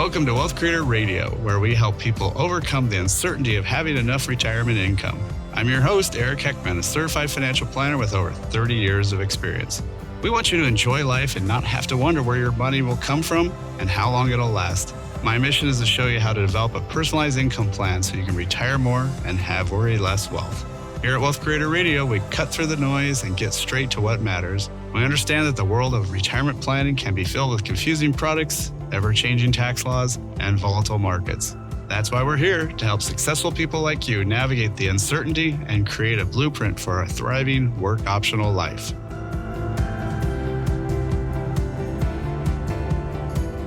Welcome to Wealth Creator Radio, where we help people overcome the uncertainty of having enough retirement income. I'm your host, Eric Heckman, a certified financial planner with over 30 years of experience. We want you to enjoy life and not have to wonder where your money will come from and how long it'll last. My mission is to show you how to develop a personalized income plan so you can retire more and have worry less wealth. Here at Wealth Creator Radio, we cut through the noise and get straight to what matters. We understand that the world of retirement planning can be filled with confusing products, ever-changing tax laws, and volatile markets. That's why we're here to help successful people like you navigate the uncertainty and create a blueprint for a thriving, work-optional life.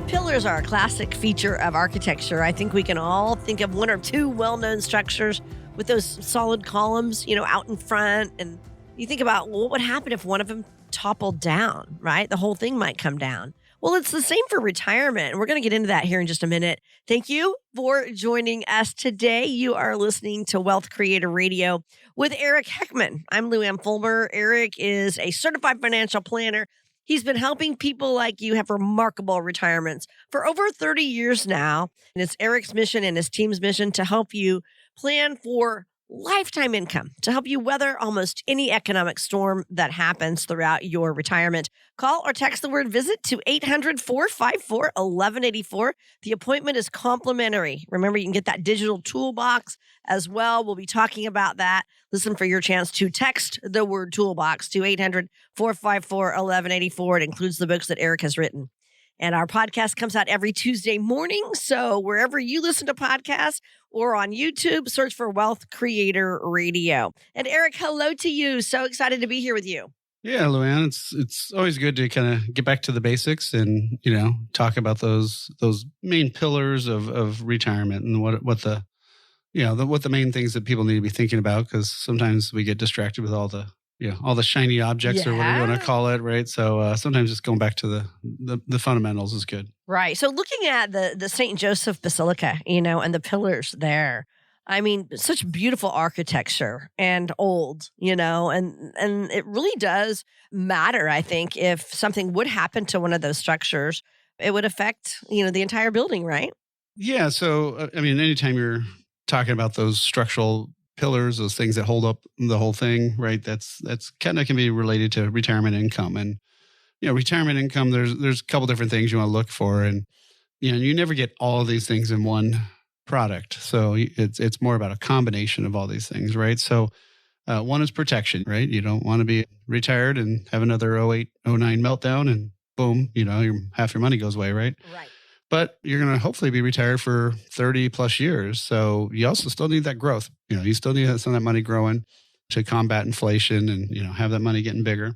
Pillars are a classic feature of architecture. I think we can all think of one or two well-known structures with those solid columns, out in front. And you think about, well, what would happen if one of them toppled down, right? The whole thing might come down. Well, it's the same for retirement. And we're going to get into that here in just a minute. Thank you for joining us today. You are listening to Wealth Creator Radio with Eric Heckman. I'm Lou Ann Fulmer. Eric is a certified financial planner. He's been helping people like you have remarkable retirements for over 30 years now. And it's Eric's mission and his team's mission to help you plan for lifetime income, to help you weather almost any economic storm that happens throughout your retirement. Call or text the word visit to 800-454-1184. The appointment is complimentary. Remember, you can get that digital toolbox as well. We'll be talking about that. Listen for your chance to text the word toolbox to 800-454-1184. It includes the books that Eric has written. And our podcast comes out every Tuesday morning. So wherever you listen to podcasts or on YouTube, search for Wealth Creator Radio. And Eric, hello to you. So excited to be here with you. Yeah, Luann, it's always good to kind of get back to the basics and, talk about those main pillars of retirement and what the main things that people need to be thinking about, because sometimes we get distracted with all the shiny objects or whatever you want to call it, right? So sometimes just going back to the fundamentals is good. Right. So looking at the St. Joseph Basilica, and the pillars there, I mean, such beautiful architecture and old, and it really does matter, I think, if something would happen to one of those structures, it would affect, the entire building, right? Yeah. So, anytime you're talking about those structural pillars, those things that hold up the whole thing, right? That's kind of can be related to retirement income. And, retirement income, there's a couple different things you want to look for. And, you never get all of these things in one product. So it's more about a combination of all these things, right? So one is protection, right? You don't want to be retired and have another 08, 09 meltdown and boom, half your money goes away, right? Right. But you're going to hopefully be retired for 30 plus years. So you also still need that growth. You still need some of that money growing to combat inflation and, have that money getting bigger.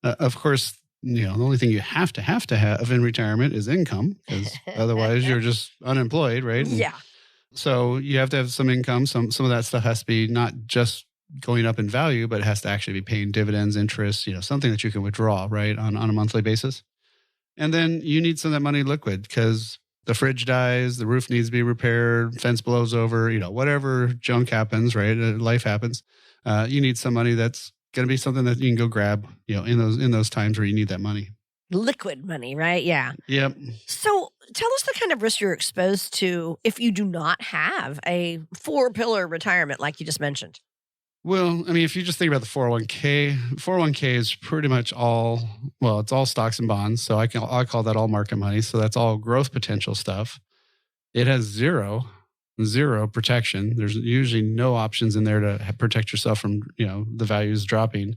Of course, the only thing you have to have in retirement is income, because otherwise you're just unemployed, right? Yeah. So you have to have some income. Some of that stuff has to be not just going up in value, but it has to actually be paying dividends, interest, something that you can withdraw, right, on a monthly basis. And then you need some of that money liquid, because the fridge dies, the roof needs to be repaired, fence blows over, whatever junk happens, right? Life happens. You need some money that's going to be something that you can go grab, in those times where you need that money. Liquid money, right? Yeah. Yep. So tell us the kind of risk you're exposed to if you do not have a 4-pillar retirement like you just mentioned. Well, if you just think about the 401k is pretty much it's all stocks and bonds. So I call that all market money. So that's all growth potential stuff. It has zero protection. There's usually no options in there to protect yourself from, the values dropping.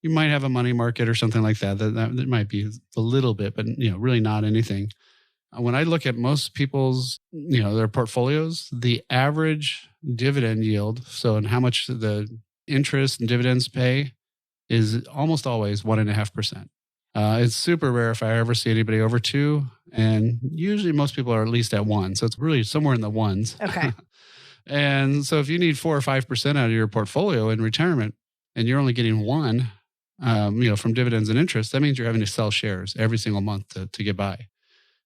You might have a money market or something like that. That might be a little bit, but, really not anything. When I look at most people's, their portfolios, the average dividend yield, so and how much the interest and dividends pay, is almost always 1.5%. It's super rare if I ever see anybody over 2, and usually most people are at least at 1. So it's really somewhere in the ones. Okay. And so if you need 4 or 5% out of your portfolio in retirement, and you're only getting 1, from dividends and interest, that means you're having to sell shares every single month to get by.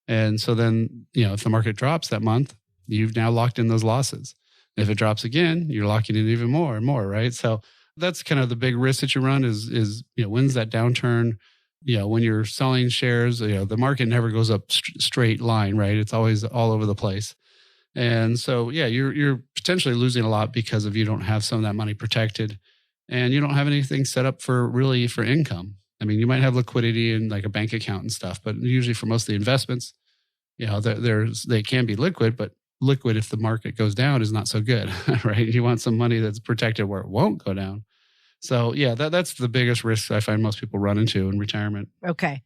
And so then, if the market drops that month, you've now locked in those losses. If it drops again, you're locking in even more and more, right? So that's kind of the big risk that you run is when's that downturn? When you're selling shares, the market never goes up straight line, right? It's always all over the place. And so, you're potentially losing a lot because of you don't have some of that money protected, and you don't have anything set up for income. I mean, you might have liquidity in like a bank account and stuff, but usually for most of the investments, they can be liquid, but liquid if the market goes down is not so good, right? You want some money that's protected where it won't go down. So that's the biggest risk I find most people run into in retirement. Okay.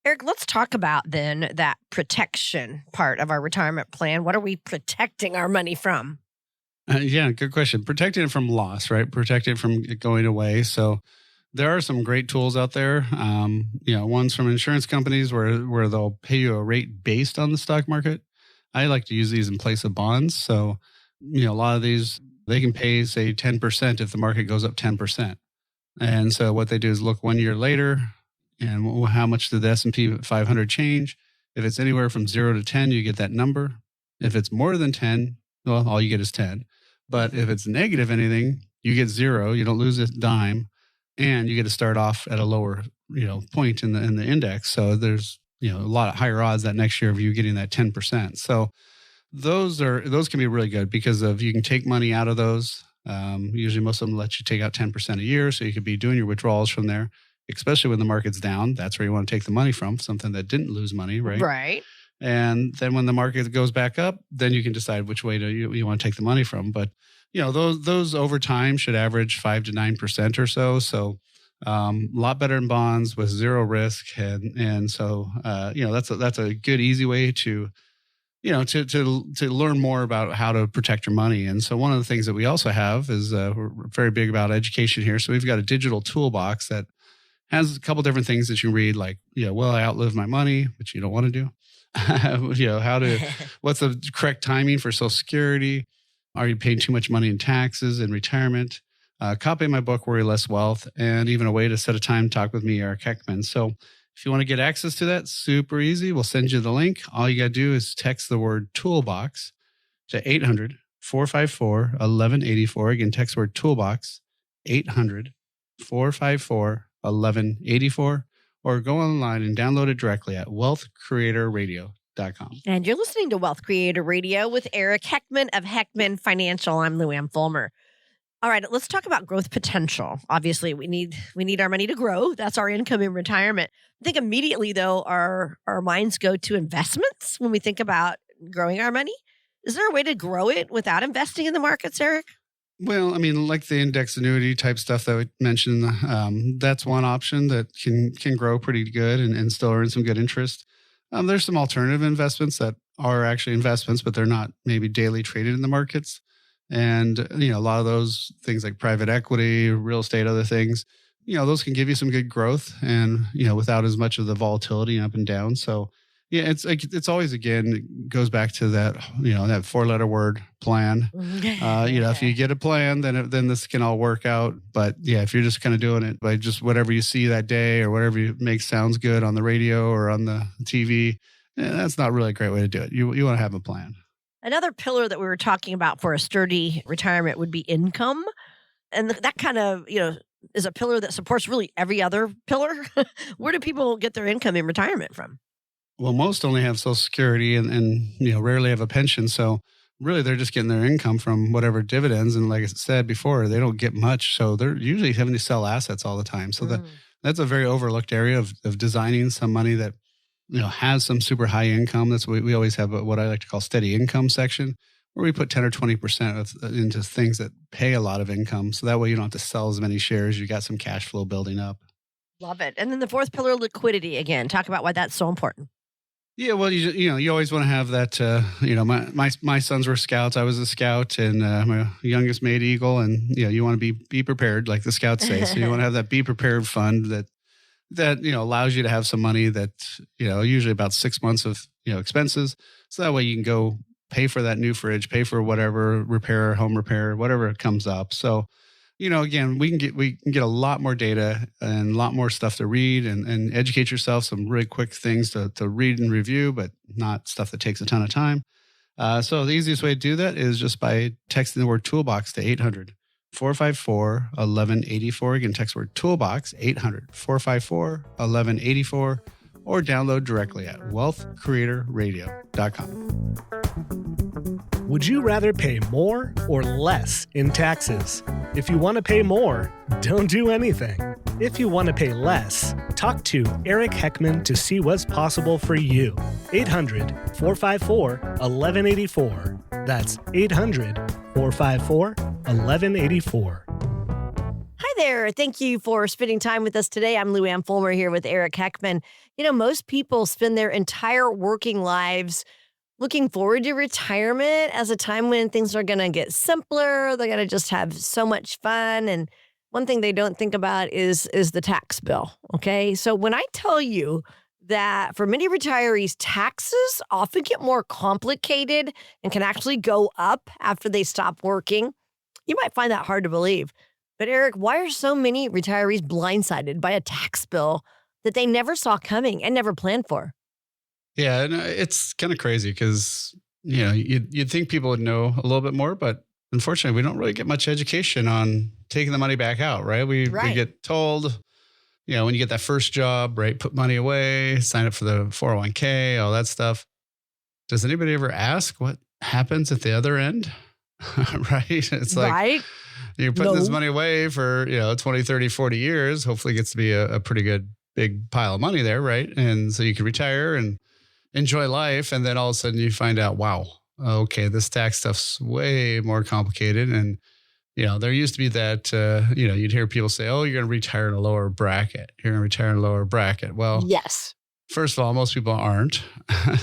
Eric, let's talk about then that protection part of our retirement plan. What are we protecting our money from? Good question. Protecting it from loss, right? Protecting it from it going away. So there are some great tools out there. Ones from insurance companies where they'll pay you a rate based on the stock market. I like to use these in place of bonds. So, a lot of these, they can pay, say, 10% if the market goes up 10%. And so what they do is look 1 year later and how much did the S&P 500 change? If it's anywhere from 0 to 10, you get that number. If it's more than 10, well, all you get is 10. But if it's negative anything, you get 0. You don't lose a dime, and you get to start off at a lower, point in the index. So there's, a lot of higher odds that next year of you getting that 10%. So those can be really good because of you can take money out of those. Usually most of them let you take out 10% a year. So you could be doing your withdrawals from there, especially when the market's down. That's where you want to take the money from, something that didn't lose money, right? Right. And then when the market goes back up, then you can decide which way you want to take the money from. But, those over time should average 5 to 9% or so. So a lot better in bonds with zero risk. And so, that's a good, easy way to learn more about how to protect your money. And so one of the things that we also have is we're very big about education here. So we've got a digital toolbox that has a couple different things that you read, like, will I outlive my money, which you don't want to do. What's the correct timing for Social Security? Are you paying too much money in taxes in retirement? Copy my book, Worry Less Wealth, and even a way to set a time to talk with me, Eric Heckman. So if you want to get access to that, super easy. We'll send you the link. All you got to do is text the word toolbox to 800-454-1184. Again, text the word toolbox, 800-454-1184, or go online and download it directly at wealthcreatorradio.com. And you're listening to Wealth Creator Radio with Eric Heckman of Heckman Financial. I'm Lou Ann Fulmer. All right, let's talk about growth potential. Obviously, we need our money to grow. That's our income in retirement. I think immediately, though, our minds go to investments when we think about growing our money. Is there a way to grow it without investing in the markets, Eric? Well, I mean, like the index annuity type stuff that we mentioned, that's one option that can grow pretty good and still earn some good interest. There's some alternative investments that are actually investments, but they're not maybe daily traded in the markets. And, a lot of those things like private equity, real estate, other things, those can give you some good growth and, without as much of the volatility up and down. So, it's always, again, it goes back to that, that 4-letter word plan. If you get a plan, then this can all work out. But if you're just kind of doing it by just whatever you see that day or whatever sounds good on the radio or on the TV, that's not really a great way to do it. You want to have a plan. Another pillar that we were talking about for a sturdy retirement would be income. And that kind of, is a pillar that supports really every other pillar. Where do people get their income in retirement from? Well, most only have Social Security and rarely have a pension. So really they're just getting their income from whatever dividends. And like I said before, they don't get much. So they're usually having to sell assets all the time. So that's a very overlooked area of designing some money that has some super high income. That's what we always have what I like to call steady income section, where we put 10 or 20% into things that pay a lot of income. So that way you don't have to sell as many shares. You got some cash flow building up. Love it. And then the fourth pillar, liquidity. Again, talk about why that's so important. Yeah, well, you always want to have that. My sons were scouts. I was a scout, and my youngest made Eagle. And you want to be prepared, like the scouts say. So you want to have that be prepared fund that allows you to have some money that usually about 6 months of expenses. So that way you can go pay for that new fridge, pay for whatever repair, home repair, whatever comes up. So again, we can get a lot more data and a lot more stuff to read and educate yourself. Some really quick things to read and review, but not stuff that takes a ton of time. So the easiest way to do that is just by texting the word toolbox to 800-454-1184. Again, text word toolbox, 800-454-1184, or download directly at wealthcreatorradio.com. Would you rather pay more or less in taxes? If you want to pay more, don't do anything. If you want to pay less, talk to Eric Heckman to see what's possible for you. 800-454-1184. That's 800-454-1184. Hi there. Thank you for spending time with us today. I'm Lou Ann Fulmer here with Eric Heckman. You know, most people spend their entire working lives looking forward to retirement as a time when things are going to get simpler. They're going to just have so much fun. And one thing they don't think about is the tax bill. Okay. So when I tell you that for many retirees, taxes often get more complicated and can actually go up after they stop working, you might find that hard to believe. But Eric, why are so many retirees blindsided by a tax bill that they never saw coming and never planned for? Yeah, and it's kind of crazy because, you know, you'd think people would know a little bit more, but unfortunately, we don't really get much education on taking the money back out, right? We get told, you know, when you get that first job, right, put money away, sign up for the 401k, all that stuff. Does anybody ever ask what happens at the other end? Right? It's like, you're putting this money away for, 20, 30, 40 years. Hopefully it gets to be a pretty good big pile of money there, right? And so you can retire and enjoy life. And then all of a sudden you find out, wow, okay, this tax stuff's way more complicated. And, there used to be that, you'd hear people say, oh, you're going to retire in a lower bracket. You're going to retire in a lower bracket. Well, yes. First of all, most people aren't.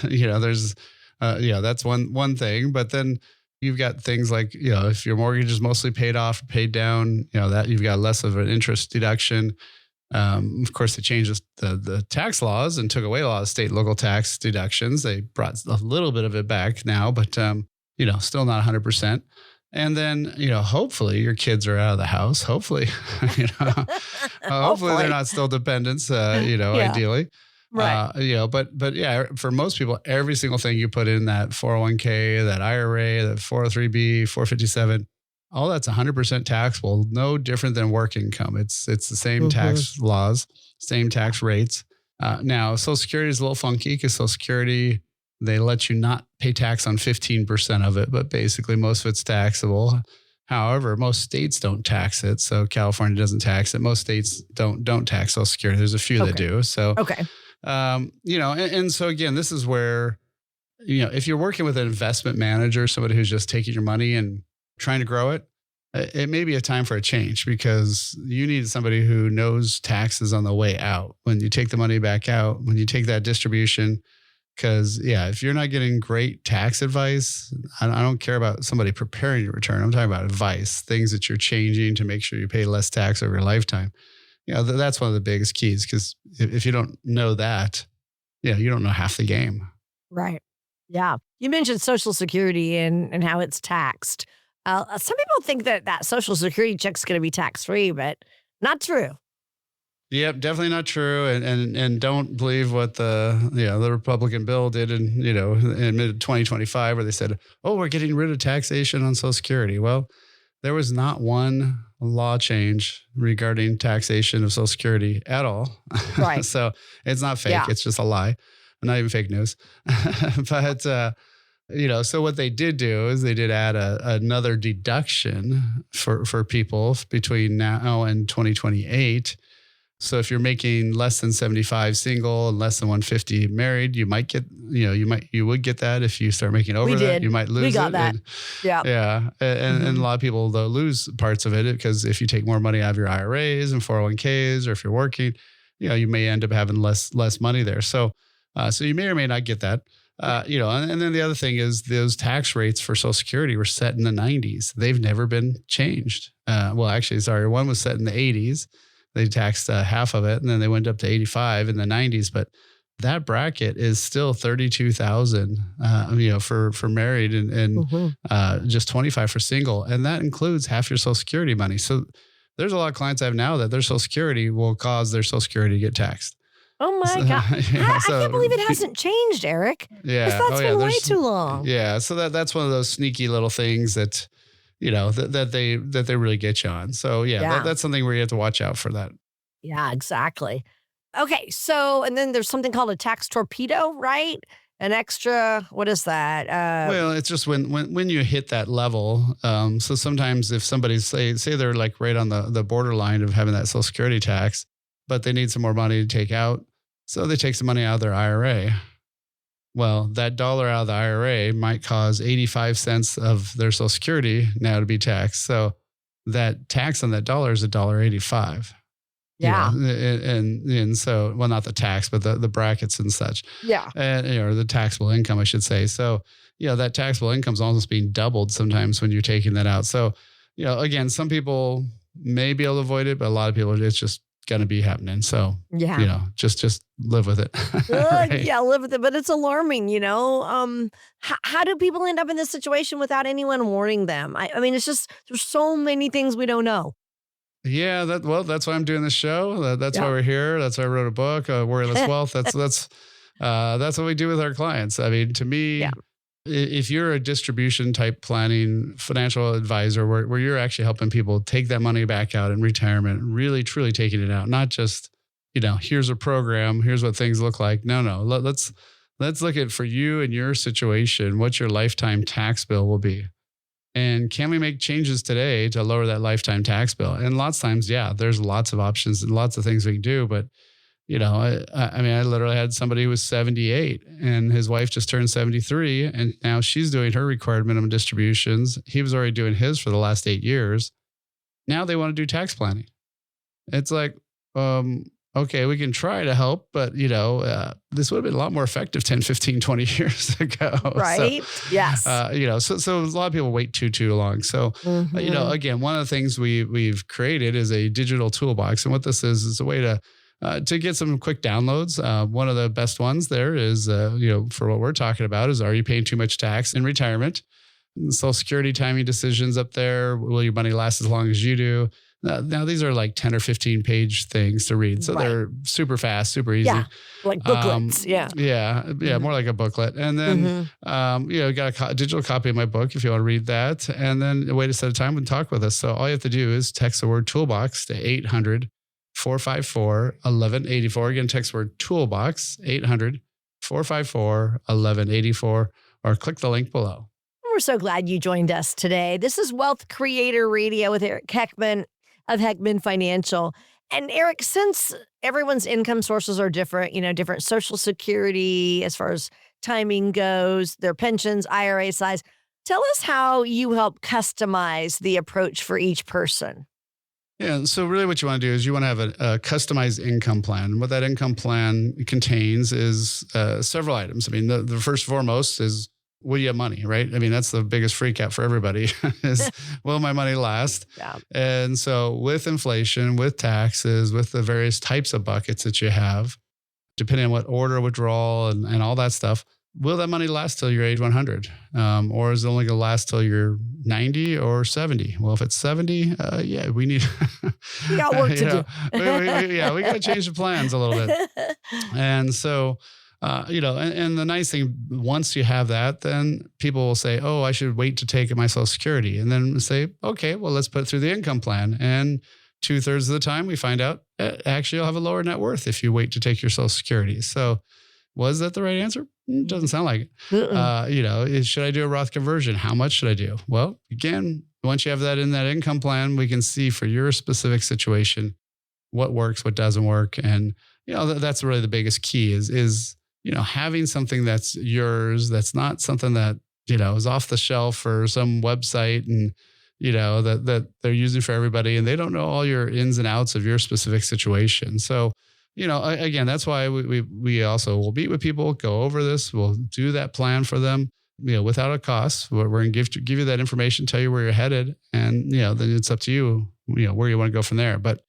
There's, that's one thing. But then you've got things like, if your mortgage is mostly paid off, paid down, that you've got less of an interest deduction. Of course, they changed the tax laws and took away a lot of state and local tax deductions. They brought a little bit of it back now, but, still not 100%. And then, hopefully your kids are out of the house. Hopefully, hopefully they're not still dependents, ideally. Right. But yeah, for most people, every single thing you put in that 401k, that IRA, that 403b, 457, all that's 100% taxable, no different than work income. It's the same tax laws, same tax rates. Now, Social Security is a little funky because Social Security, they let you not pay tax on 15% of it, but basically most of it's taxable. However, most states don't tax it. So California doesn't tax it. Most states don't tax Social Security. There's a few that do. So, and so again, this is where, if you're working with an investment manager, somebody who's just taking your money and trying to grow it, it may be a time for a change because you need somebody who knows taxes on the way out. When you take the money back out, when you take that distribution, because if you're not getting great tax advice, I don't care about somebody preparing your return. I'm talking about advice, things that you're changing to make sure you pay less tax over your lifetime. That's one of the biggest keys because if you don't know that, you don't know half the game. Right. Yeah. You mentioned Social Security and how it's taxed. Some people think that Social Security check's going to be tax-free, but not true. Yep, definitely not true. And don't believe what the Republican bill did in mid 2025 where they said, oh, we're getting rid of taxation on Social Security. Well, there was not one law change regarding taxation of Social Security at all. Right. So it's not fake. Yeah. It's just a lie. Not even fake news. But, so what they did do is they did add another deduction for people between now and 2028. So if you're making less than 75 single and less than 150 married, you might get, you would get that. If you start making over that, you might lose it. We got that. Yeah. And a lot of people though lose parts of it because if you take more money out of your IRAs and 401ks, or if you're working, you may end up having less money there. So you may or may not get that. And then the other thing is those tax rates for Social Security were set in the 90s. They've never been changed. One was set in the 80s. They taxed half of it, and then they went up to 85 in the 90s. But that bracket is still $32,000, for married and just 25 for single, and that includes half your Social Security money. So there's a lot of clients I have now that their Social Security will cause their Social Security to get taxed. Oh my God. I can't believe it hasn't changed, Eric. Yeah. That's been way too long. Yeah. So that's one of those sneaky little things that, that they really get you on. So Yeah. that's something where you have to watch out for that. Yeah, exactly. Okay, so and then there's something called a tax torpedo, right? An extra, what is that? Well, it's just when you hit that level. So sometimes if somebody's say they're like right on the borderline of having that Social Security tax, but they need some more money to take out, so they take some money out of their IRA. Well, that dollar out of the IRA might cause 85 cents of their Social Security now to be taxed. So that tax on that dollar is $1.85. Yeah. And so, well, not the tax, but the brackets and such. Yeah. And, or the taxable income, I should say. So, that taxable income is almost being doubled sometimes when you're taking that out. So, again, some people may be able to avoid it, but a lot of people, it's just going to be happening. So, just live with it. Right? Yeah, live with it. But it's alarming, how do people end up in this situation without anyone warning them? I mean, it's just, there's so many things we don't know. Yeah, that's why I'm doing this show. That's why we're here. That's why I wrote a book, Worryless Wealth. That's what we do with our clients. I mean, to me, if you're a distribution type planning financial advisor, where you're actually helping people take that money back out in retirement, really truly taking it out, not just here's a program, here's what things look like. No, let's look at for you and your situation, what your lifetime tax bill will be. And can we make changes today to lower that lifetime tax bill? And lots of times, there's lots of options and lots of things we can do. But, I literally had somebody who was 78 and his wife just turned 73. And now she's doing her required minimum distributions. He was already doing his for the last 8 years. Now they want to do tax planning. It's like, okay, we can try to help, but, this would have been a lot more effective 10, 15, 20 years ago. Right? So, yes. So a lot of people wait too long. So, again, one of the things we've created is a digital toolbox. And what this is a way to get some quick downloads. One of the best ones there is, for what we're talking about is, are you paying too much tax in retirement? Social Security timing decisions up there. Will your money last as long as you do? Now, these are like 10 or 15 page things to read. So they're super fast, super easy. Yeah, like booklets. More like a booklet. And then, you got a digital copy of my book if you want to read that. And then wait a set of time and talk with us. So all you have to do is text the word toolbox to 800-454-1184. Again, text the word toolbox, 800-454-1184, or click the link below. We're so glad you joined us today. This is Wealth Creator Radio with Eric Heckman of Heckman Financial. And Eric, since everyone's income sources are different, different Social Security as far as timing goes, their pensions, IRA size, tell us how you help customize the approach for each person. Yeah. So really what you want to do is you want to have a customized income plan. And what that income plan contains is several items. I mean, the first and foremost is, will you have money, right? I mean, that's the biggest freak out for everybody is, will my money last? Yeah. And so with inflation, with taxes, with the various types of buckets that you have, depending on what order withdrawal and all that stuff, will that money last till you're age 100? Or is it only going to last till you're 90 or 70? Well, if it's 70, we need... we got work to do. we got to change the plans a little bit. And so... and the nice thing, once you have that, then people will say, oh, I should wait to take my Social Security. And then say, okay, well, let's put it through the income plan. And 2/3 of the time we find out, actually, you'll have a lower net worth if you wait to take your Social Security. So was that the right answer? It doesn't sound like it. Should I do a Roth conversion? How much should I do? Well, again, once you have that in that income plan, we can see for your specific situation, what works, what doesn't work. And, that's really the biggest key is having something that's yours, that's not something that, is off the shelf or some website and, that they're using for everybody and they don't know all your ins and outs of your specific situation. So, again, that's why we also will meet with people, go over this, we'll do that plan for them, without a cost. We're going to give you that information, tell you where you're headed. And, then it's up to you, where you want to go from there. But,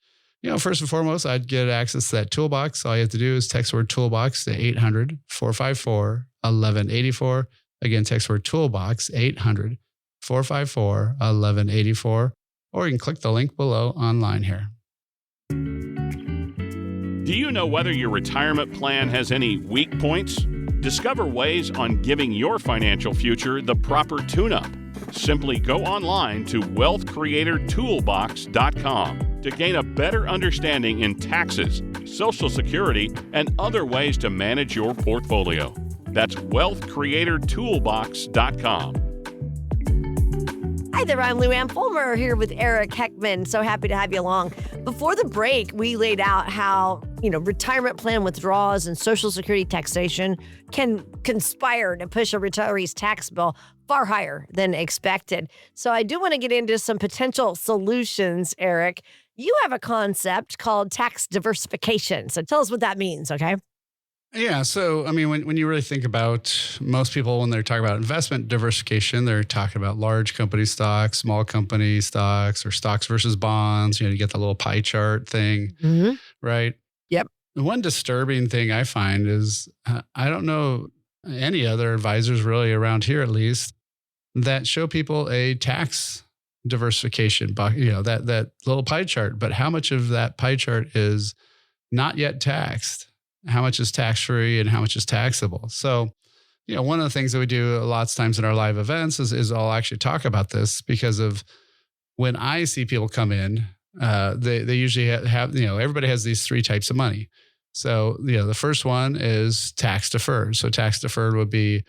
first and foremost, I'd get access to that toolbox. All you have to do is text the word toolbox to 800-454-1184. Again, text the word toolbox, 800-454-1184. Or you can click the link below online here. Do you know whether your retirement plan has any weak points? Discover ways on giving your financial future the proper tune-up. Simply go online to wealthcreatortoolbox.com to gain a better understanding in taxes, Social Security, and other ways to manage your portfolio. That's wealthcreatortoolbox.com. Hi there, I'm Lou Ann Fulmer here with Eric Heckman. So happy to have you along. Before the break, we laid out how, retirement plan withdrawals and Social Security taxation can conspire to push a retiree's tax bill far higher than expected. So I do want to get into some potential solutions, Eric. You have a concept called tax diversification. So tell us what that means, okay? Yeah. So, when you really think about most people, when they're talking about investment diversification, they're talking about large company stocks, small company stocks, or stocks versus bonds. You get the little pie chart thing, right? Yep. The one disturbing thing I find is I don't know any other advisors really around here, at least, that show people a tax diversification, that little pie chart. But how much of that pie chart is not yet taxed? How much is tax-free and how much is taxable? So, one of the things that we do lots of times in our live events is I'll actually talk about this because of when I see people come in, they usually have, everybody has these three types of money. So, the first one is tax deferred. So tax deferred would be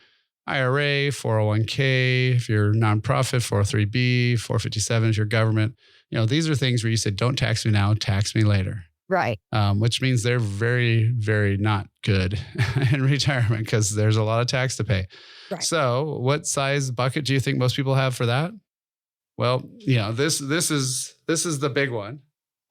IRA, 401k, if you're nonprofit, 403b, 457 if you're government. These are things where you say, don't tax me now, tax me later. Right. Which means they're very, very not good in retirement because there's a lot of tax to pay. Right. So what size bucket do you think most people have for that? Well, this is the big one.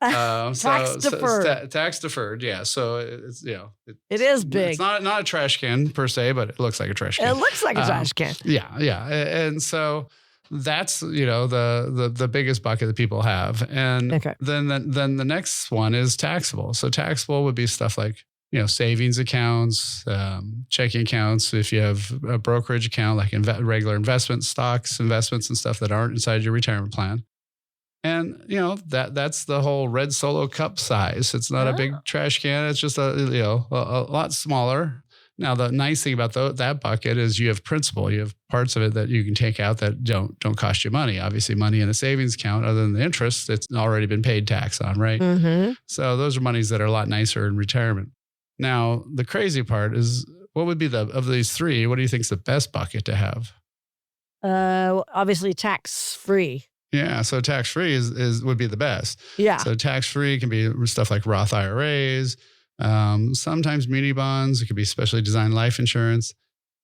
Tax deferred. Tax deferred. Yeah. So it's, it is big. It's not a trash can per se, but it looks like a trash can. It looks like a trash can. Yeah. Yeah. And so that's, the biggest bucket that people have. And then the next one is taxable. So taxable would be stuff like, savings accounts, checking accounts. If you have a brokerage account, like regular investment stocks, investments and stuff that aren't inside your retirement plan. And, that's the whole red Solo cup size. It's not a big trash can. It's just a lot smaller. Now, the nice thing about that bucket is you have principal. You have parts of it that you can take out that don't cost you money. Obviously, money in a savings account, other than the interest, it's already been paid tax on, right? Mm-hmm. So those are monies that are a lot nicer in retirement. Now, the crazy part is, what would be of these three, what do you think is the best bucket to have? Obviously, tax-free. Yeah, so tax-free would be the best. Yeah. So tax-free can be stuff like Roth IRAs, sometimes muni bonds. It could be specially designed life insurance.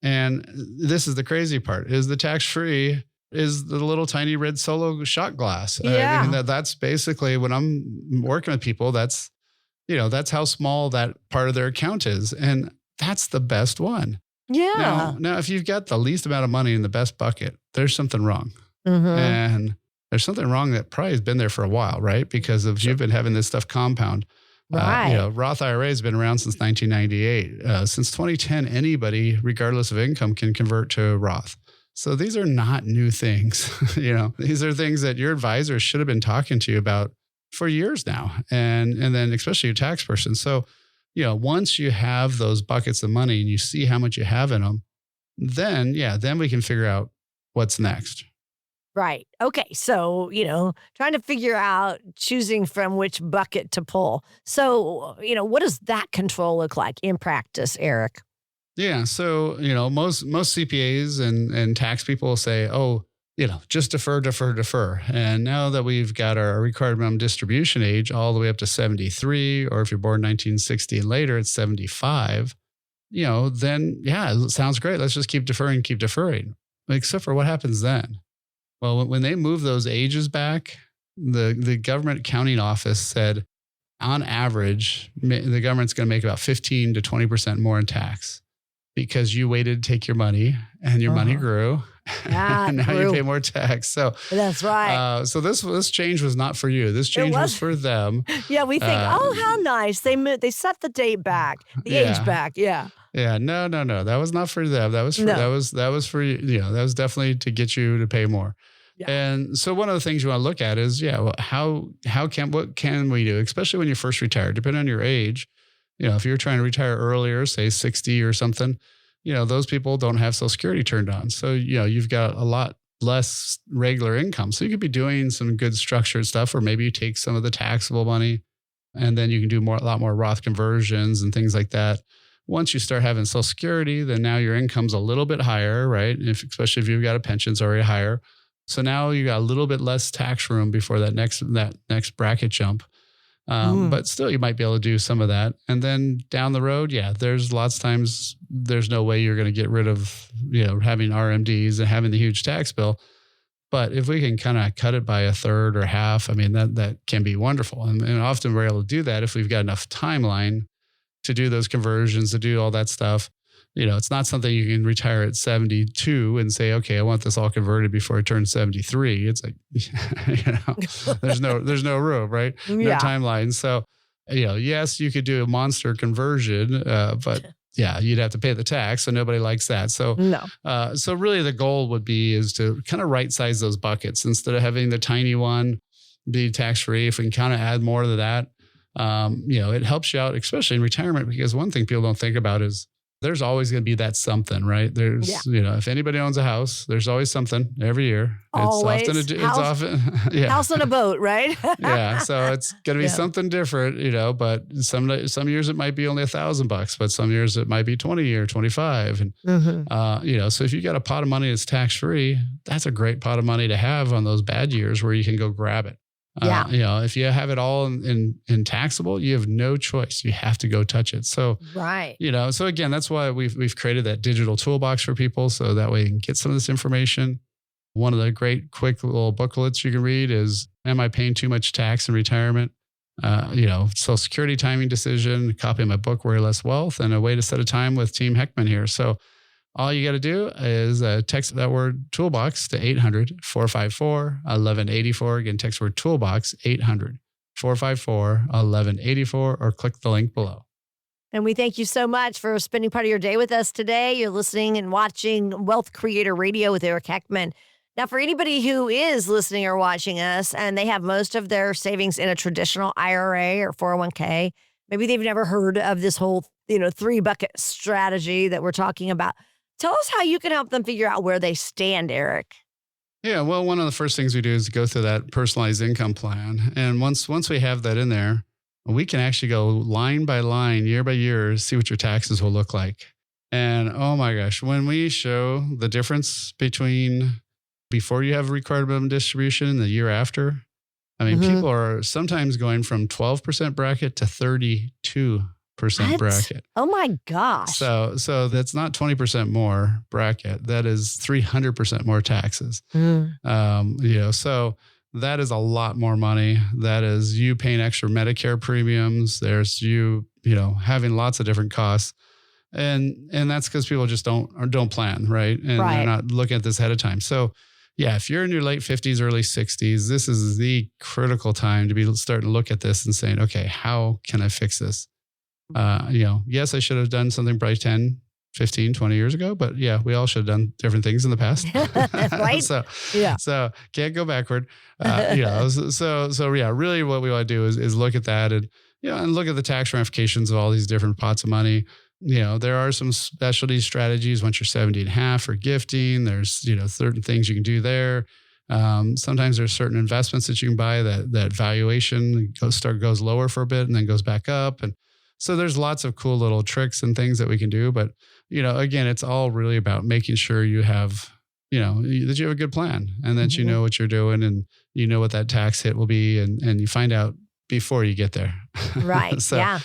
And this is the crazy part, is the tax-free is the little tiny red Solo shot glass. Yeah. That's basically when I'm working with people, that's how small that part of their account is. And that's the best one. Yeah. Now, if you've got the least amount of money in the best bucket, there's something wrong. Mm-hmm. And there's something wrong that probably has been there for a while, right? Because you've been having this stuff compound. Right. Roth IRA has been around since 1998. Since 2010, anybody, regardless of income, can convert to Roth. So these are not new things. These are things that your advisor should have been talking to you about for years now. And then especially your tax person. So, once you have those buckets of money and you see how much you have in them, then we can figure out what's next. Right. Okay. So, trying to figure out choosing from which bucket to pull. So, what does that control look like in practice, Eric? Yeah. So, most CPAs and tax people will say, just defer. And now that we've got our required minimum distribution age all the way up to 73, or if you're born 1960 and later, it's 75, then it sounds great. Let's just keep deferring. Except for what happens then? Well, when they move those ages back, the government accounting office said, on average, the government's going to make about 15 to 20% more in tax because you waited to take your money and your money grew. And now you pay more tax. So that's right. So this change was not for you. This change was for them. Yeah, we think, how nice. They set the date back, the age back. Yeah. Yeah, no. That was not for them. That was for you. That was definitely to get you to pay more. Yeah. And so one of the things you want to look at is, what can we do, especially when you first retire, depending on your age. If you're trying to retire earlier, say 60 or something, those people don't have Social Security turned on. So, you've got a lot less regular income. So you could be doing some good structured stuff, or maybe you take some of the taxable money and then you can do a lot more Roth conversions and things like that. Once you start having Social Security, then now your income's a little bit higher, right? Especially if you've got a pension, it's already higher. So now you got a little bit less tax room before that next bracket jump. But still, you might be able to do some of that. And then down the road, there's lots of times there's no way you're going to get rid of, having RMDs and having the huge tax bill. But if we can kind of cut it by a third or half, I mean, that can be wonderful. And often we're able to do that if we've got enough timeline to do those conversions, to do all that stuff. It's not something you can retire at 72 and say, okay, I want this all converted before I turn 73. It's like, there's no room, right? No timeline. So, yes, you could do a monster conversion, but you'd have to pay the tax. So nobody likes that. So, no. So really the goal would be to kind of right size those buckets instead of having the tiny one be tax free. If we can kind of add more to that, it helps you out, especially in retirement, because one thing people don't think about is there's always going to be that something, right? There's, if anybody owns a house, there's always something every year. Always. It's often, House on a boat, right? So it's going to be something different, but some years it might be only $1,000, but some years it might be 20 or 25. And, so if you got a pot of money that's tax free, that's a great pot of money to have on those bad years where you can go grab it. If you have it all in taxable, you have no choice. You have to go touch it. So, right. So again, that's why we've created that digital toolbox for people. So that way you can get some of this information. One of the great quick little booklets you can read is, am I paying too much tax in retirement? Social Security timing decision, a copy of my book, Worry Less Wealth, and a way to set a time with Team Heckman here. So all you got to do is text that word toolbox to 800-454-1184. Again, text word toolbox, 800-454-1184, or click the link below. And we thank you so much for spending part of your day with us today. You're listening and watching Wealth Creator Radio with Eric Heckman. Now, for anybody who is listening or watching us and they have most of their savings in a traditional IRA or 401k, maybe they've never heard of this whole, 3-bucket strategy that we're talking about. Tell us how you can help them figure out where they stand, Eric. Yeah, well, one of the first things we do is to go through that personalized income plan. And once we have that in there, we can actually go line by line, year by year, see what your taxes will look like. And oh my gosh, when we show the difference between before you have required minimum distribution and the year after, I mean, people are sometimes going from 12% bracket to 32% bracket. Oh my gosh. So that's not 20% more bracket. That is 300% more taxes. So that is a lot more money. That is you paying extra Medicare premiums. There's you having lots of different costs. And that's because people just don't plan, right? And they're not looking at this ahead of time. So if you're in your late 50s, early 60s, this is the critical time to be starting to look at this and saying, okay, how can I fix this? Yes, I should have done something probably 10, 15, 20 years ago, but we all should have done different things in the past. Right. So can't go backward. Really what we want to do is look at that and look at the tax ramifications of all these different pots of money. There are some specialty strategies once you're 70 and a half for gifting. There's, certain things you can do there. Sometimes there's certain investments that you can buy that valuation goes lower for a bit and then goes back up. And so there's lots of cool little tricks and things that we can do. But, again, it's all really about making sure you have, that you have a good plan and that you know what you're doing and you know what that tax hit will be and you find out before you get there. Right. So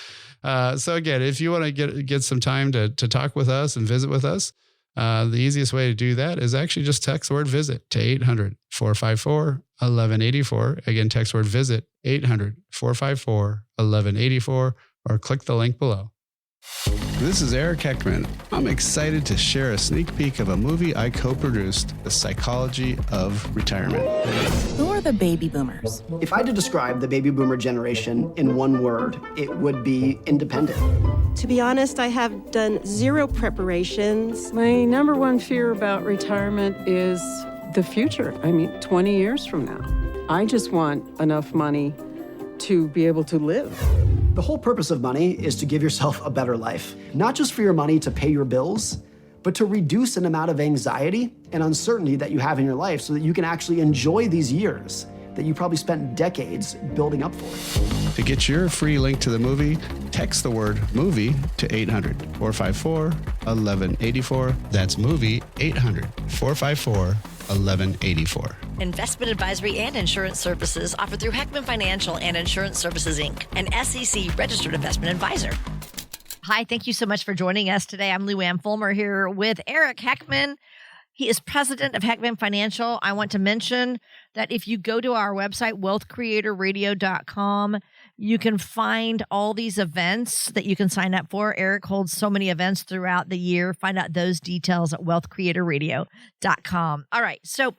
again, if you want to get some time to talk with us and visit with us, the easiest way to do that is actually just text the word visit to 800-454-1184. Again, text word visit 800-454-1184. Or click the link below. This is Eric Heckman. I'm excited to share a sneak peek of a movie I co-produced, The Psychology of Retirement. Who are the baby boomers? If I had to describe the baby boomer generation in one word, it would be independent. To be honest, I have done zero preparations. My number one fear about retirement is the future. 20 years from now. I just want enough money to be able to live. The whole purpose of money is to give yourself a better life, not just for your money to pay your bills, but to reduce an amount of anxiety and uncertainty that you have in your life so that you can actually enjoy these years that you probably spent decades building up for. To get your free link to the movie, text the word movie to 800-454-1184. That's movie 800-454-1184. Investment advisory and insurance services offered through Heckman Financial and Insurance Services, Inc., an SEC registered investment advisor. Hi, thank you so much for joining us today. I'm Lou Ann Fulmer here with Eric Heckman. He is president of Heckman Financial. I want to mention that if you go to our website, wealthcreatorradio.com, you can find all these events that you can sign up for. Eric holds so many events throughout the year. Find out those details at wealthcreatorradio.com. All right, so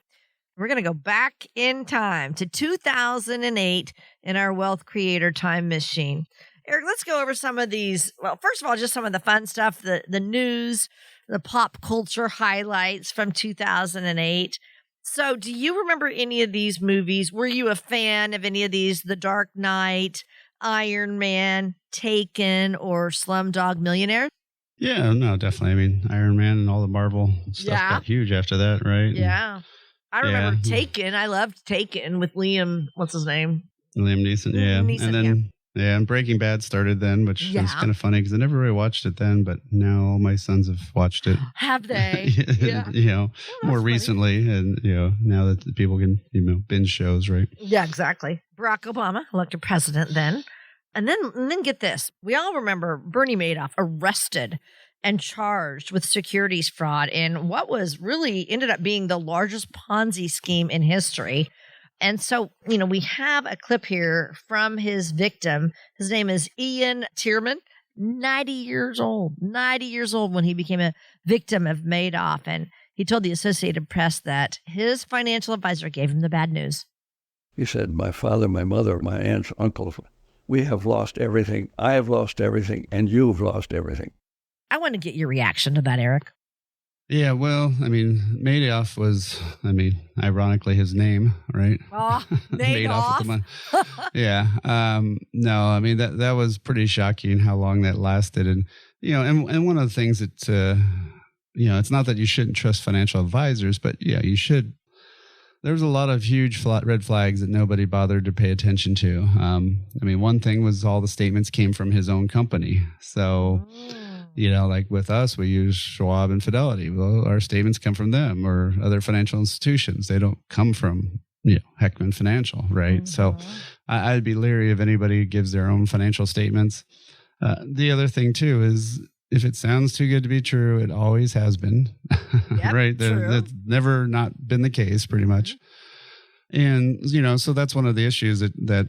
we're going to go back in time to 2008 in our Wealth Creator time machine. Eric, let's go over some of these. Well, first of all, just some of the fun stuff, the news, the pop culture highlights from 2008. So do you remember any of these movies? Were you a fan of any of these? The Dark Knight, Iron Man, Taken, or Slumdog Millionaire? Yeah, no, definitely. I mean, Iron Man and all the Marvel stuff got huge after that, right? Yeah. I remember Taken. I loved Taken with Liam, what's his name? Liam Neeson, yeah. And then... Yeah, and Breaking Bad started then, which is kind of funny because I never really watched it then, but now all my sons have watched it. Have they? Yeah. More recently, and now that people can binge shows, right? Yeah, exactly. Barack Obama elected president then, and then get this: we all remember Bernie Madoff arrested and charged with securities fraud in what was really ended up being the largest Ponzi scheme in history. And so, we have a clip here from his victim. His name is Ian Tierman, 90 years old when he became a victim of Madoff. And he told the Associated Press that his financial advisor gave him the bad news. He said, my father, my mother, my aunts, uncles, we have lost everything. I have lost everything, and you've lost everything. I want to get your reaction to that, Eric. Yeah, well, I mean, Madoff was, ironically his name, right? Oh, Madoff. With the money. Yeah. No, I mean, that was pretty shocking how long that lasted. And, and one of the things that, it's not that you shouldn't trust financial advisors, but you should. There was a lot of huge red flags that nobody bothered to pay attention to. One thing was all the statements came from his own company. So... like with us, we use Schwab and Fidelity. Well, our statements come from them or other financial institutions. They don't come from, Heckman Financial, right? Mm-hmm. So I'd be leery if anybody gives their own financial statements. The other thing, too, is if it sounds too good to be true, it always has been, yep, right? That's never not been the case, pretty much. And, so that's one of the issues that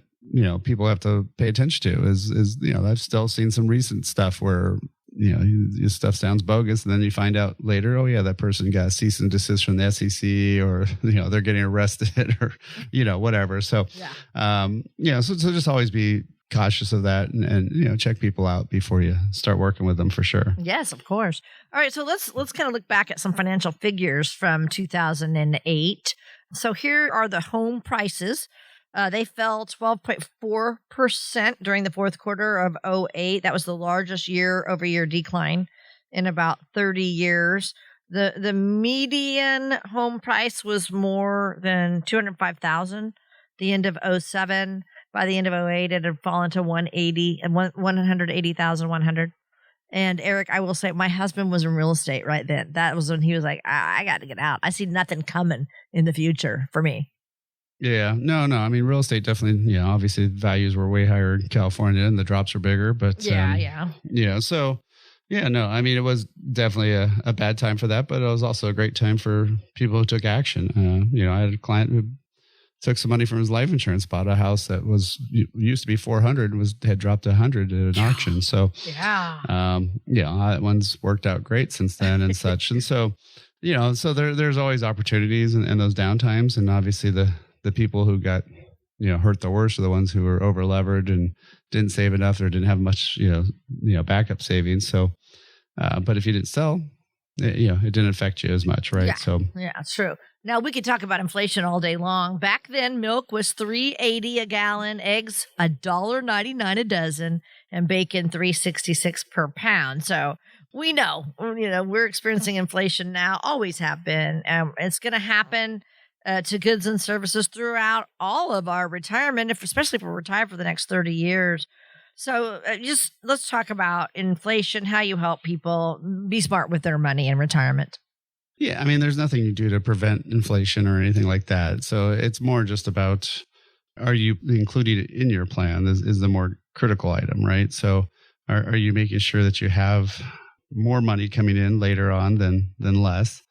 people have to pay attention to is I've still seen some recent stuff where, your stuff sounds bogus. And then you find out later, oh, yeah, that person got a cease and desist from the SEC or, they're getting arrested or, whatever. So, so just always be cautious of that and check people out before you start working with them for sure. Yes, of course. All right. So let's kind of look back at some financial figures from 2008. So here are the home prices. They fell 12.4% during the fourth quarter of 2008. That was the largest year-over-year decline in about 30 years. The median home price was more than $205,000. The end of 2007, by the end of 2008, it had fallen to $180,100. And Eric, I will say, my husband was in real estate right then. That was when he was like, I got to get out. I see nothing coming in the future for me. Yeah, no. Real estate definitely, obviously values were way higher in California and the drops were bigger, but so, it was definitely a bad time for that, but it was also a great time for people who took action. I had a client who took some money from his life insurance, bought a house that used to be 400, had dropped to 100 at an auction. So, that one's worked out great since then and such. And so, there's always opportunities in those downtimes, and obviously the people who got, hurt the worst are the ones who were over levered and didn't save enough or didn't have much, backup savings. So, but if you didn't sell, it didn't affect you as much, right? Yeah. So, yeah, it's true. Now we could talk about inflation all day long. Back then, milk was $3.80 a gallon, eggs $1.99 a dozen, and bacon $3.66 per pound. So we know, we're experiencing inflation now, always have been. It's going to happen to goods and services throughout all of our retirement, especially if we're retired for the next 30 years. So just let's talk about inflation, how you help people be smart with their money in retirement. Yeah, I mean, there's nothing you do to prevent inflation or anything like that. So it's more just about, are you including it in your plan is the more critical item, right? So are you making sure that you have more money coming in later on than less?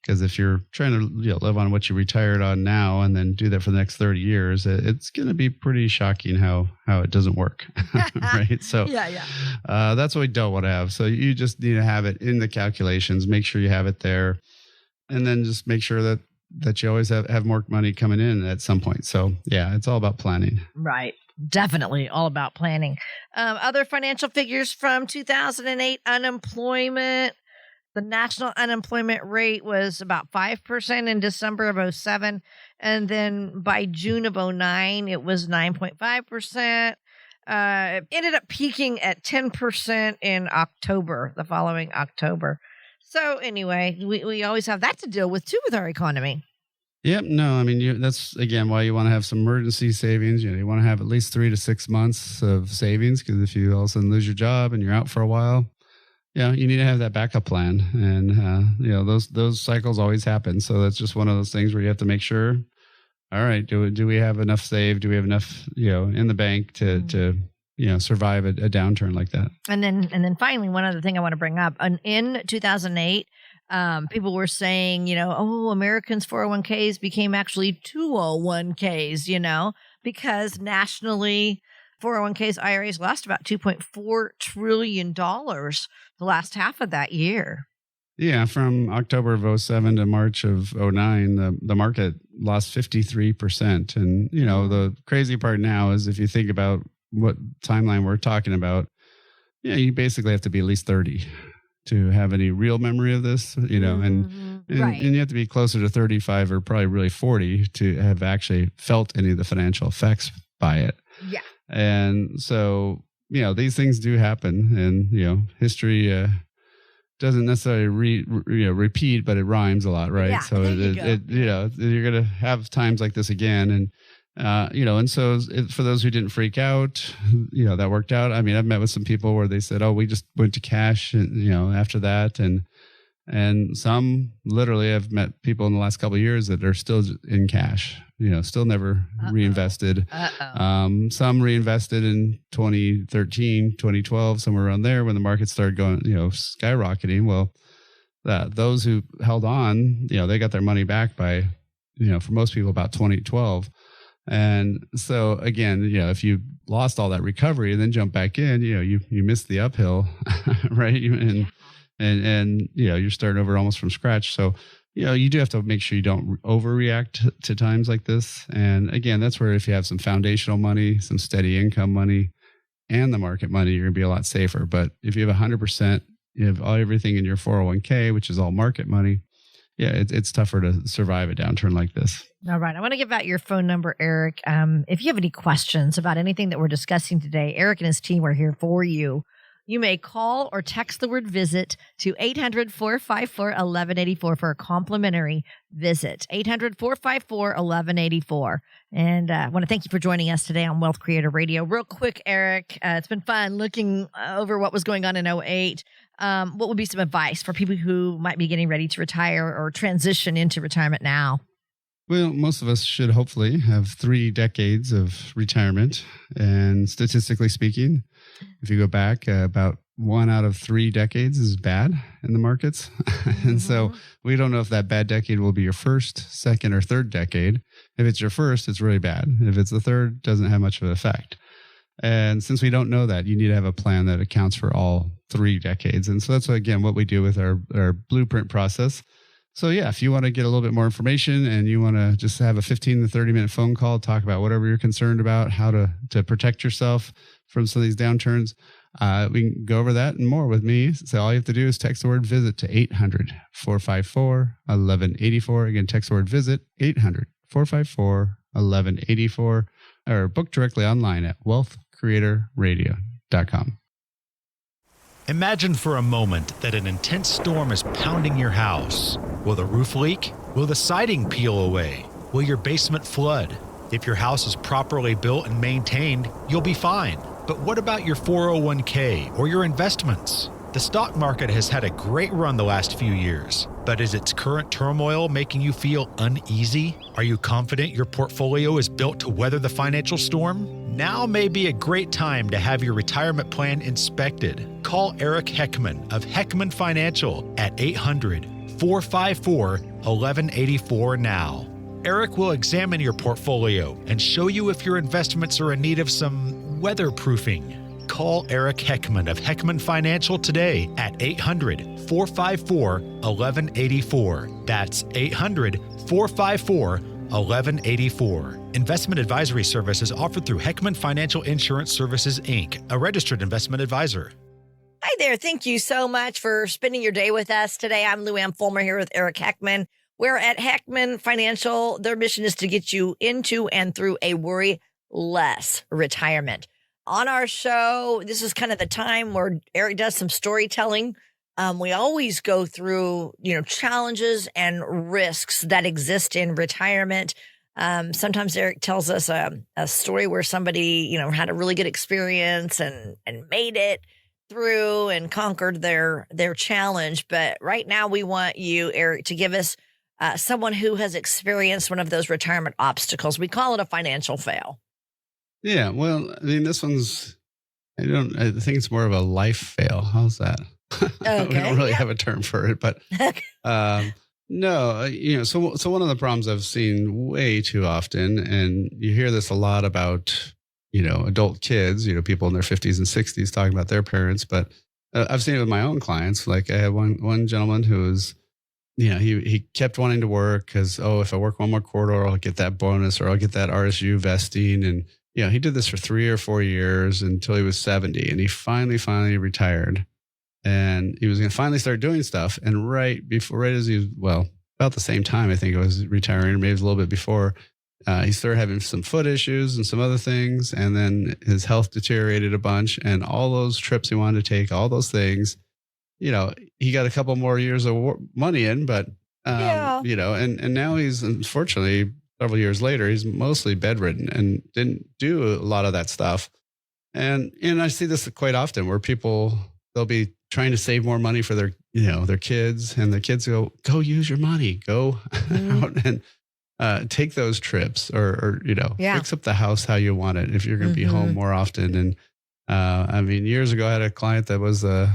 Because if you're trying to live on what you retired on now and then do that for the next 30 years, it's going to be pretty shocking how it doesn't work, right? So that's what we don't want to have. So you just need to have it in the calculations, make sure you have it there, and then just make sure that you always have more money coming in at some point. So yeah, it's all about planning. Right. Definitely all about planning. Other financial figures from 2008, unemployment. The national unemployment rate was about 5% in December of 2007. And then by June of 2009, it was 9.5%. It ended up peaking at 10% in October, the following October. So anyway, we always have that to deal with too with our economy. Yep. No, I mean, that's, again, why you want to have some emergency savings. You want to have at least 3 to 6 months of savings, because if you all of a sudden lose your job and you're out for a while, you need to have that backup plan. And, those cycles always happen. So that's just one of those things where you have to make sure, all right, do we have enough saved? Do we have enough, in the bank to survive a downturn like that? And then finally, one other thing I want to bring up, in 2008, people were saying, Americans' 401ks became actually 201ks, because nationally 401ks, IRAs lost about $2.4 trillion the last half of that year. Yeah, from October of 2007 to March of 2009, the market lost 53%. And, the crazy part now is if you think about what timeline we're talking about, you basically have to be at least 30 to have any real memory of this, and you have to be closer to 35 or probably really 40 to have actually felt any of the financial effects by it. Yeah. And so, these things do happen, and, history doesn't necessarily repeat, but it rhymes a lot, right? Yeah, so you're going to have times like this again. And, and so for those who didn't freak out, that worked out. I mean, I've met with some people where they said, oh, we just went to cash, and, after that. And some literally have met people in the last couple of years that are still in cash, still never reinvested. Some reinvested in 2013, 2012, somewhere around there when the market started going, skyrocketing. Well, those who held on, they got their money back by, for most people about 2012. And so again, if you lost all that recovery and then jump back in, you missed the uphill, right? And you're starting over almost from scratch. So, you do have to make sure you don't overreact to times like this. And again, that's where if you have some foundational money, some steady income money, and the market money, you're going to be a lot safer. But if you have 100%, you have everything in your 401k, which is all market money, it's tougher to survive a downturn like this. All right. I want to give out your phone number, Eric. If you have any questions about anything that we're discussing today, Eric and his team are here for you. You may call or text the word visit to 800-454-1184 for a complimentary visit. 800-454-1184. And I want to thank you for joining us today on Wealth Creator Radio. Real quick, Eric, it's been fun looking over what was going on in 2008. What would be some advice for people who might be getting ready to retire or transition into retirement now? Well, most of us should hopefully have 3 decades of retirement. And statistically speaking, if you go back, about 1 out of 3 decades is bad in the markets. And so we don't know if that bad decade will be your first, second, or third decade. If it's your first, it's really bad. If it's the third, it doesn't have much of an effect. And since we don't know that, you need to have a plan that accounts for all 3 decades. And so that's, again, what we do with our blueprint process. So yeah, if you want to get a little bit more information and you want to just have a 15 to 30 minute phone call, talk about whatever you're concerned about, how to protect yourself from some of these downturns, we can go over that and more with me. So all you have to do is text the word visit to 800-454-1184. Again, text the word visit, 800-454-1184, or book directly online at wealthcreatorradio.com. Imagine for a moment that an intense storm is pounding your house. Will the roof leak? Will the siding peel away? Will your basement flood? If your house is properly built and maintained, you'll be fine. But what about your 401k or your investments? The stock market has had a great run the last few years, but is its current turmoil making you feel uneasy? Are you confident your portfolio is built to weather the financial storm? Now may be a great time to have your retirement plan inspected. Call Eric Heckman of Heckman Financial at 800-454-1184 now. Eric will examine your portfolio and show you if your investments are in need of some weatherproofing. Call Eric Heckman of Heckman Financial today at 800-454-1184. That's 800-454-1184. Investment advisory services offered through Heckman Financial Insurance Services, Inc., a registered investment advisor. Hi there. Thank you so much for spending your day with us today. I'm Lou Ann Fulmer here with Eric Heckman. We're at Heckman Financial. Their mission is to get you into and through a worry-less retirement. On our show, this is kind of the time where Eric does some storytelling. We always go through, challenges and risks that exist in retirement. Sometimes Eric tells us a story where somebody, had a really good experience and made it through and conquered their challenge. But right now we want you, Eric, to give us someone who has experienced one of those retirement obstacles. We call it a financial fail. Yeah, well, I mean, this one's, I think it's more of a life fail. How's that? Okay, we don't really have a term for it, but no, so one of the problems I've seen way too often, and you hear this a lot about, adult kids, people in their 50s and 60s talking about their parents, but I've seen it with my own clients. Like I had one gentleman who was, he kept wanting to work because, if I work one more quarter, I'll get that bonus or I'll get that RSU vesting. And, he did this for 3 or 4 years until he was 70, and he finally retired, and he was going to finally start doing stuff. And right as he was, about the same time, I think it was retiring, or maybe it was a little bit before, he started having some foot issues and some other things. And then his health deteriorated a bunch, and all those trips he wanted to take, all those things, he got a couple more years of money in, but, and now he's, unfortunately, several years later, he's mostly bedridden and didn't do a lot of that stuff. And I see this quite often where they'll be trying to save more money for their kids, and the kids go use your money, go out and take those trips or fix up the house how you want it if you're going to be home more often. And years ago I had a client that was, they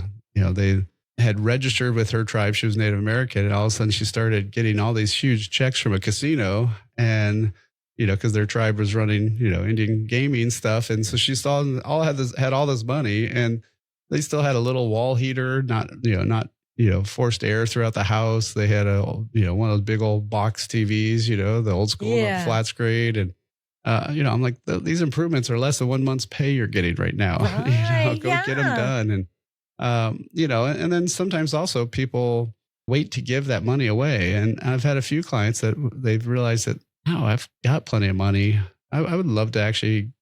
had registered with her tribe. She was Native American, and all of a sudden she started getting all these huge checks from a casino, and because their tribe was running Indian gaming stuff, and so she had all this money, and they still had a little wall heater, not forced air throughout the house. They had one of those big old box TVs, the old school flat screen, and I'm like, these improvements are less than 1 month's pay you're getting right now. Go get them done. And and then sometimes also people wait to give that money away. And I've had a few clients that they've realized that, I've got plenty of money. I would love to actually,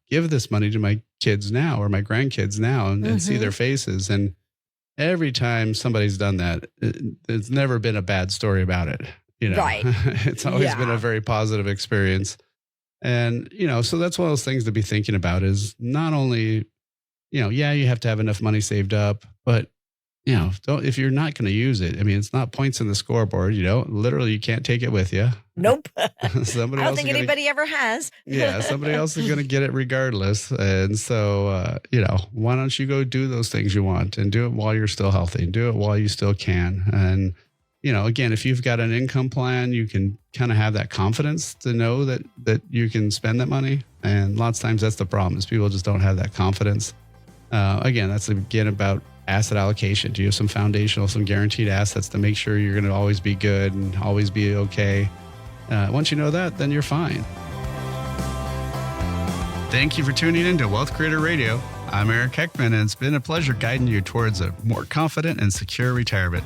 give this money to my kids now or my grandkids now and see their faces. And every time somebody's done that, there's never been a bad story about it. Right. It's always been a very positive experience. And, so that's one of those things to be thinking about is not only, you have to have enough money saved up, but, if you're not going to use it, it's not points in the scoreboard, literally you can't take it with you. Nope. I Somebody don't else think anybody ever has. Somebody else is going to get it regardless. And so, why don't you go do those things you want and do it while you're still healthy and do it while you still can. And, again, if you've got an income plan, you can kind of have that confidence to know that you can spend that money. And lots of times that's the problem is people just don't have that confidence. Again, that's again about asset allocation. Do you have some foundational, some guaranteed assets to make sure you're going to always be good and always be okay? Once you know that, then you're fine. Thank you for tuning in to Wealth Creator Radio. I'm Eric Heckman, and it's been a pleasure guiding you towards a more confident and secure retirement.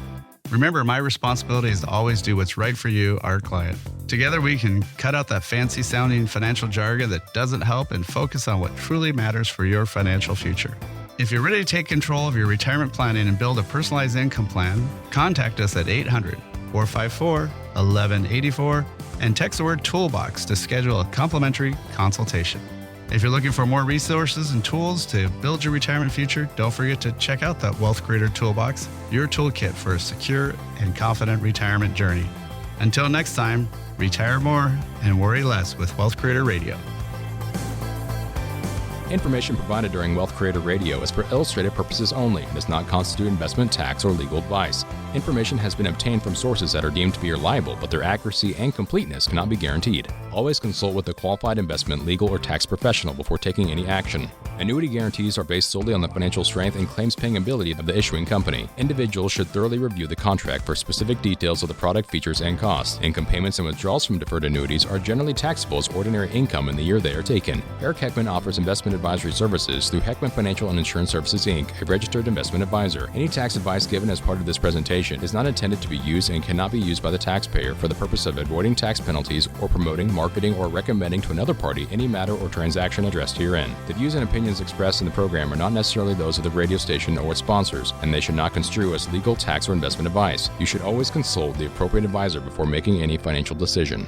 Remember, my responsibility is to always do what's right for you, our client. Together, we can cut out that fancy-sounding financial jargon that doesn't help and focus on what truly matters for your financial future. If you're ready to take control of your retirement planning and build a personalized income plan, contact us at 800-454-1184 and text the word Toolbox to schedule a complimentary consultation. If you're looking for more resources and tools to build your retirement future, don't forget to check out the Wealth Creator Toolbox, your toolkit for a secure and confident retirement journey. Until next time, retire more and worry less with Wealth Creator Radio. Information provided during Wealth Creator Radio is for illustrative purposes only and does not constitute investment, tax, or legal advice. Information has been obtained from sources that are deemed to be reliable, but their accuracy and completeness cannot be guaranteed. Always consult with a qualified investment, legal, or tax professional before taking any action. Annuity guarantees are based solely on the financial strength and claims-paying ability of the issuing company. Individuals should thoroughly review the contract for specific details of the product features and costs. Income payments and withdrawals from deferred annuities are generally taxable as ordinary income in the year they are taken. Eric Heckman offers investment advisory services through Heckman Financial and Insurance Services, Inc., a registered investment advisor. Any tax advice given as part of this presentation is not intended to be used and cannot be used by the taxpayer for the purpose of avoiding tax penalties or promoting, marketing, or recommending to another party any matter or transaction addressed herein. The views and opinions expressed in the program are not necessarily those of the radio station or its sponsors, and they should not construe as legal, tax, or investment advice. You should always consult the appropriate advisor before making any financial decision.